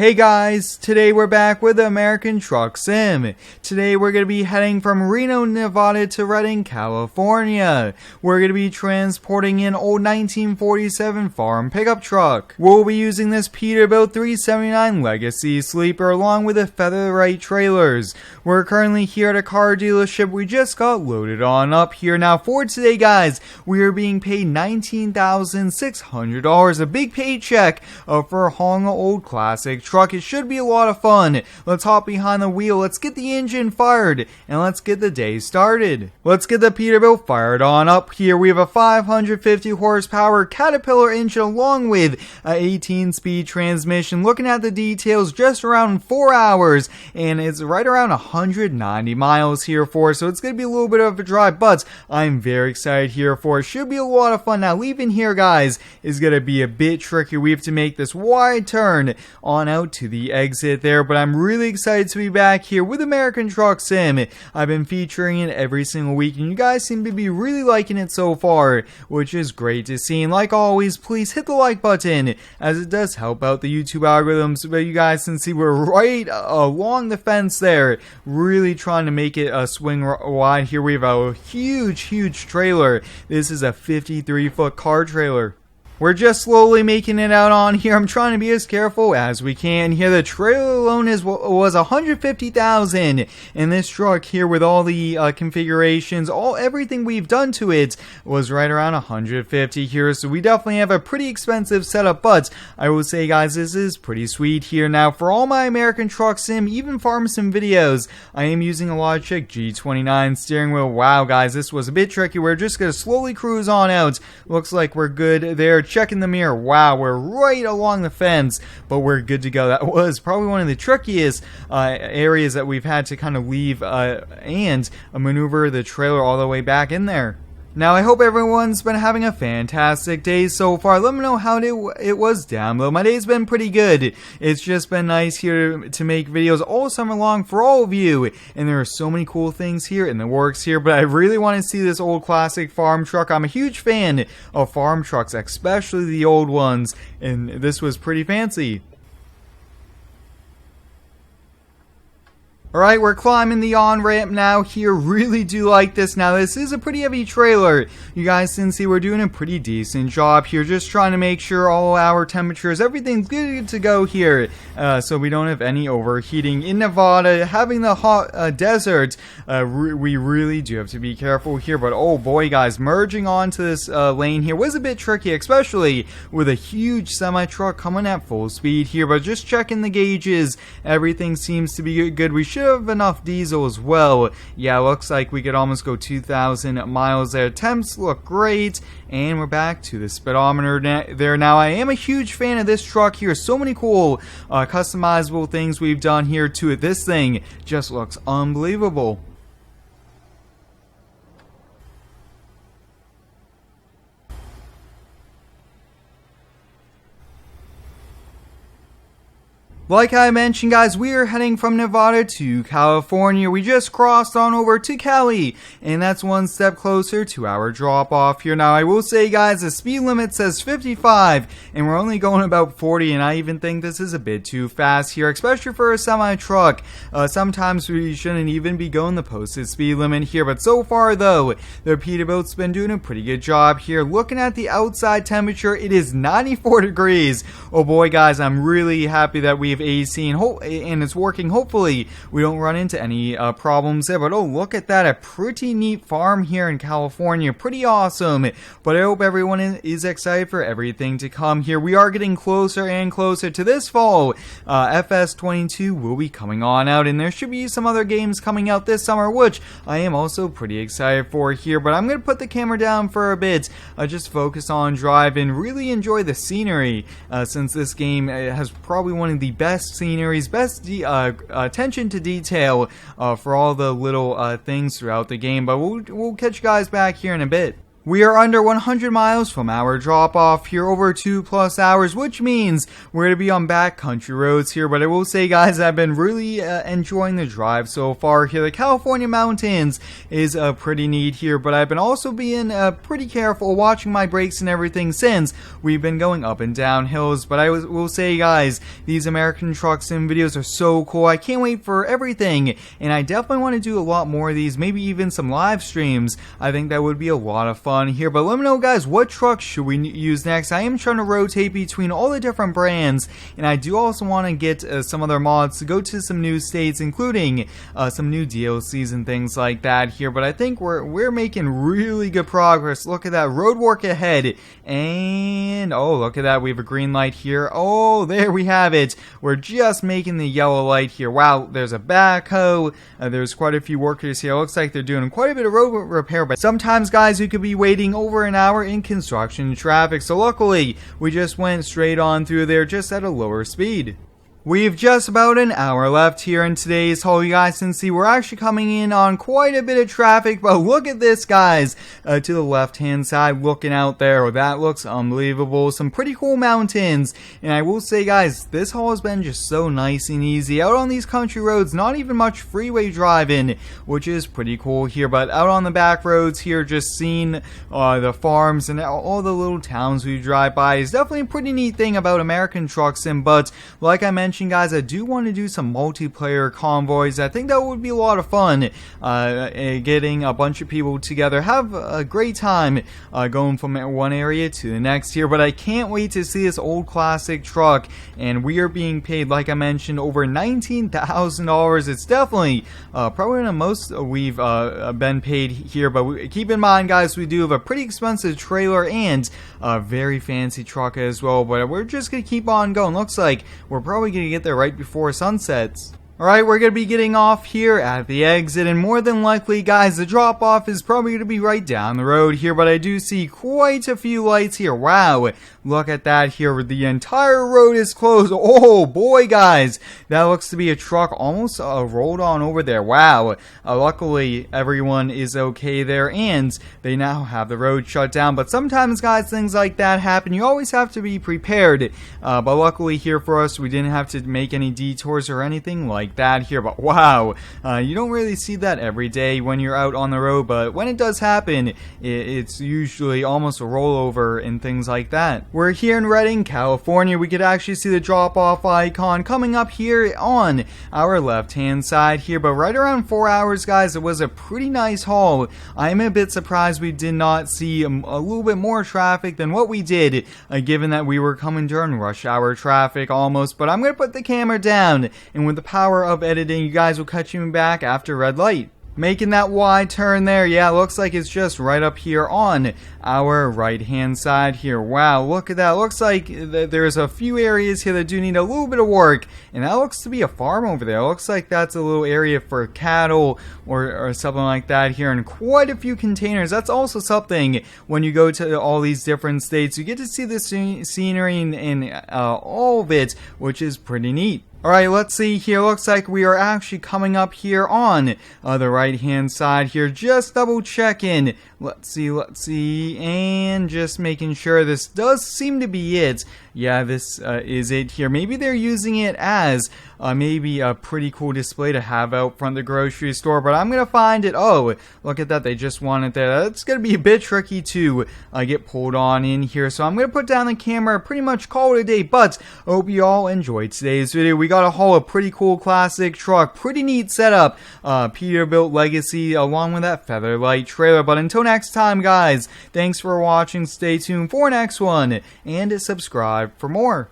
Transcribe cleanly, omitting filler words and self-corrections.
Hey guys, today we're back with the American Truck Sim. Today we're going to be heading from Reno, Nevada to Redding, California. We're going to be transporting an old 1947 farm pickup truck. We'll be using this Peterbilt 379 Legacy Sleeper along with the Featherwright trailers. We're currently here at a car dealership. We just got loaded on up here. Now for today guys, we are being paid $19,600, a big paycheck for hauling an old classic truck. It should be a lot of fun. Let's hop behind the wheel, let's get the engine fired, and let's get the day started. Let's get the Peterbilt fired on up here. We have a 550 horsepower Caterpillar engine along with an 18-speed transmission. Looking at the details, just around 4 hours, and it's right around 190 miles here for, so it's going to be a little bit of a drive, but I'm very excited here for it. Should be a lot of fun. Now leaving here guys is going to be a bit tricky. We have to make this wide turn on out to the exit there, but I'm really excited to be back here with American Truck Sim. I've been featuring it every single week and you guys seem to be really liking it so far, which is great to see. And like always, please hit the like button as it does help out the YouTube algorithms. But you guys can see we're right along the fence there, really trying to make it swing wide here. We have a huge trailer. This is a 53-foot car trailer. We're just slowly making it out on here. I'm trying to be as careful as we can here. The trailer alone was $150,000, and this truck here with all the configurations, everything we've done to it was right around $150 here. So we definitely have a pretty expensive setup, but I will say guys, this is pretty sweet here. Now for all my American Truck Sim, even Farm Sim videos, I am using a Logitech G29 steering wheel. Wow guys, this was a bit tricky. We're just going to slowly cruise on out. Looks like we're good there. Check in the mirror. Wow, we're right along the fence, but we're good to go. That was probably one of the trickiest areas that we've had to kind of leave and maneuver the trailer all the way back in there. Now, I hope everyone's been having a fantastic day so far. Let me know how it was down below. My day's been pretty good. It's just been nice here to make videos all summer long for all of you. And there are so many cool things here in the works here. But I really want to see this old classic farm truck. I'm a huge fan of farm trucks, especially the old ones. And this was pretty fancy. Alright, we're climbing the on-ramp now here. Really do like this. Now, this is a pretty heavy trailer. You guys can see we're doing a pretty decent job here. Just trying to make sure all our temperatures, everything's good to go here. So we don't have any overheating. In Nevada, having the hot desert, we really do have to be careful here. But oh boy, guys, merging onto this lane here was a bit tricky, especially with a huge semi-truck coming at full speed here. But just checking the gauges, everything seems to be good. We should have enough diesel as well. Yeah, looks like we could almost go 2,000 miles there. Temps look great, and we're back to the speedometer there. Now, I am a huge fan of this truck here. So many cool customizable things we've done here to it. This thing just looks unbelievable. Like I mentioned guys, we are heading from Nevada to California. We just crossed on over to Cali, and that's one step closer to our drop off here. Now I will say guys, the speed limit says 55 and we're only going about 40, and I even think this is a bit too fast here, especially for a semi-truck. Sometimes we shouldn't even be going the posted speed limit here, but so far though, the Peterbilt's been doing a pretty good job here. Looking at the outside temperature, it is 94 degrees. Oh boy guys, I'm really happy that we've AC and it's working. Hopefully we don't run into any problems there. But oh, look at that, a pretty neat farm here in California. Pretty awesome. But I hope everyone is excited for everything to come here. We are getting closer and closer to this fall. FS22 will be coming on out, and there should be some other games coming out this summer, which I am also pretty excited for here. But I'm going to put the camera down for a bit, just focus on drive and really enjoy the scenery, since this game has probably one of the best sceneries, best attention to detail for all the little things throughout the game. But we'll catch you guys back here in a bit. We are under 100 miles from our drop-off here, over 2+ hours, which means we're going to be on backcountry roads here. But I will say, guys, I've been really enjoying the drive so far here. The California mountains is pretty neat here, but I've been also being pretty careful watching my brakes and everything since we've been going up and down hills. But I will say, guys, these American Truck Sim videos are so cool. I can't wait for everything, and I definitely want to do a lot more of these, maybe even some live streams. I think that would be a lot of fun here. But let me know, guys, what truck should we use next? I am trying to rotate between all the different brands, and I do also want to get some other mods to go to some new states, including some new DLCs and things like that here. But I think we're making really good progress. Look at that road work ahead, and oh, look at that, we have a green light here. Oh, there we have it. We're just making the yellow light here. Wow, there's a backhoe. There's quite a few workers here. Looks like they're doing quite a bit of road repair, but sometimes, guys, you could be waiting over an hour in construction traffic, so luckily we just went straight on through there just at a lower speed. We've just about an hour left here in today's haul. You guys can see we're actually coming in on quite a bit of traffic, but look at this, guys, to the left hand side looking out there. That looks unbelievable. Some pretty cool mountains, and I will say, guys, this haul has been just so nice and easy out on these country roads. Not even much freeway driving, which is pretty cool here, but out on the back roads here, just seeing the farms and all the little towns we drive by is definitely a pretty neat thing about American Truck Sim. But like I mentioned, guys, I do want to do some multiplayer convoys. I think that would be a lot of fun, getting a bunch of people together, have a great time going from one area to the next here. But I can't wait to see this old classic truck, and we are being paid, like I mentioned, over $19,000. It's definitely probably the most we've been paid here. But keep in mind, guys, we do have a pretty expensive trailer and a very fancy truck as well. But we're just gonna keep on going. Looks like we're probably gonna get there right before sunsets. Alright, we're going to be getting off here at the exit, and more than likely, guys, the drop-off is probably going to be right down the road here, but I do see quite a few lights here. Wow, look at that here. The entire road is closed. Oh, boy, guys, that looks to be a truck almost rolled on over there. Wow, luckily, everyone is okay there, and they now have the road shut down, but sometimes, guys, things like that happen. You always have to be prepared, but luckily here for us, we didn't have to make any detours or anything like that here. But wow, you don't really see that every day when you're out on the road, but when it does happen, it's usually almost a rollover and things like that. We're here in Redding, California. We could actually see the drop-off icon coming up here on our left-hand side here, but right around 4 hours, guys, it was a pretty nice haul. I'm a bit surprised we did not see a little bit more traffic than what we did, given that we were coming during rush hour traffic almost. But I'm going to put the camera down, and with the power of editing, you guys will catch me back after red light. Making that wide turn there. Yeah, looks like it's just right up here on our right hand side here. Wow, look at that. Looks like there's a few areas here that do need a little bit of work, and that looks to be a farm over there. Looks like that's a little area for cattle or something like that here, and quite a few containers. That's also something when you go to all these different states, you get to see the scenery and all of it, which is pretty neat. Alright, let's see here. Looks like we are actually coming up here on the right hand side here. Just double checking. Let's see, and just making sure this does seem to be it. Yeah, this is it here. Maybe they're using it as maybe a pretty cool display to have out front of the grocery store, but I'm going to find it. Oh, look at that. They just want it there. It's going to be a bit tricky to get pulled on in here, so I'm going to put down the camera, pretty much call it a day, but I hope you all enjoyed today's video. We got a haul, a pretty cool classic truck, pretty neat setup, Peterbilt Legacy, along with that Featherlight trailer. But until next time, guys, thanks for watching. Stay tuned for next one, and subscribe for more.